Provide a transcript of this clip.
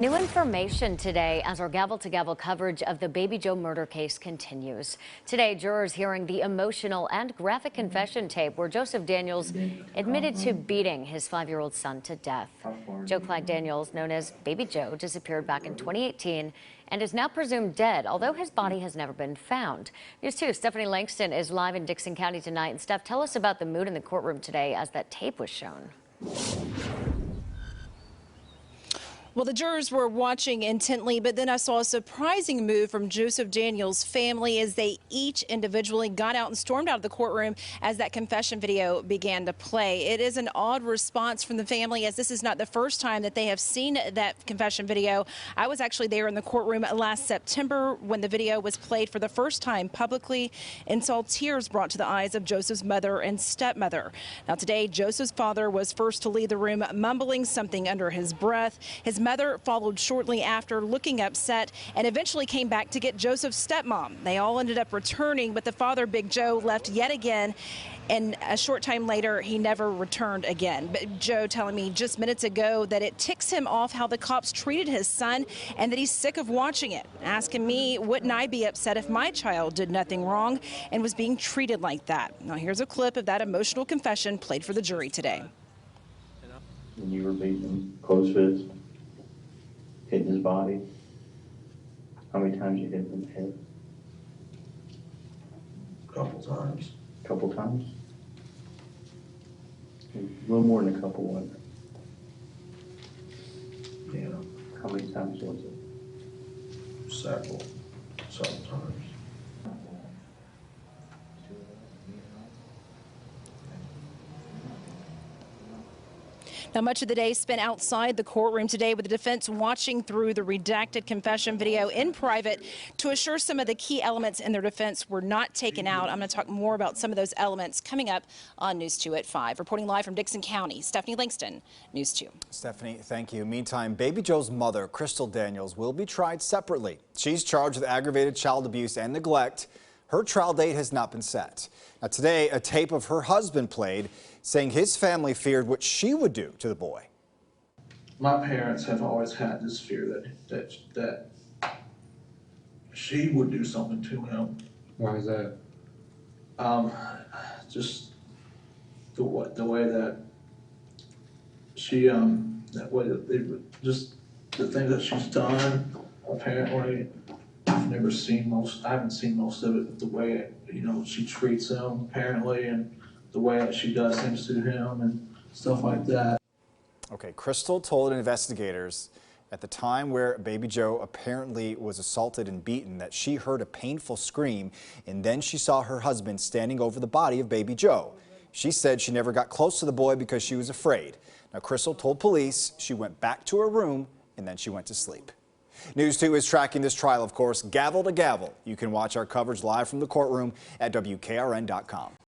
New information today as our gavel-to-gavel coverage of the Baby Joe murder case continues. Today, jurors hearing the emotional and graphic confession tape where Joseph Daniels admitted to beating his 5-year-old son to death. Joe Clyde Daniels, known as Baby Joe, disappeared back in 2018 and is now presumed dead, although his body has never been found. News 2's Stephanie Langston is live in Dickson County tonight. And Steph, tell us about the mood in the courtroom today as that tape was shown. Well, the jurors were watching intently, but then I saw a surprising move from Joseph Daniels' family as they each individually got out and stormed out of the courtroom as that confession video began to play. It is an odd response from the family, as this is not the first time that they have seen that confession video. I was actually there in the courtroom last September when the video was played for the first time publicly and saw tears brought to the eyes of Joseph's mother and stepmother. Now today, Joseph's father was first to leave the room, mumbling something under his breath. His mother followed shortly after, looking upset, and eventually came back to get Joseph's stepmom. They all ended up returning, but the father, Big Joe, left yet again, and a short time later, he never returned again. But Joe telling me just minutes ago that it ticks him off how the cops treated his son and that he's sick of watching it, asking me, wouldn't I be upset if my child did nothing wrong and was being treated like that? Now here's a clip of that emotional confession played for the jury today. When you were beating him, close fist, hitting his body, how many times you hit him in the head? Couple times. Couple times? A little more than a couple, wasn't it? Yeah, How many times was it? several times. Now, much of the day spent outside the courtroom today with the defense watching through the redacted confession video in private to assure some of the key elements in their defense were not taken out. I'm going to talk more about some of those elements coming up on News 2 at 5. Reporting live from Dickson County, Stephanie Langston, News 2. Stephanie, thank you. Meantime, Baby Joe's mother, Crystal Daniels, will be tried separately. She's charged with aggravated child abuse and neglect. Her trial date has not been set. Now, today, a tape of her husband played, saying his family feared what she would do to the boy. My parents have always had this fear that she would do something to him. Why is that? Just the way that she that way that they would just the things that she's done. Apparently, I've never seen most. I haven't seen most of it. The way she treats him, apparently, and the way that she does things to him and stuff like that. Okay, Crystal told investigators at the time where Baby Joe apparently was assaulted and beaten that she heard a painful scream, and then she saw her husband standing over the body of Baby Joe. She said she never got close to the boy because she was afraid. Now, Crystal told police she went back to her room and then she went to sleep. News 2 is tracking this trial, of course, gavel to gavel. You can watch our coverage live from the courtroom at WKRN.com.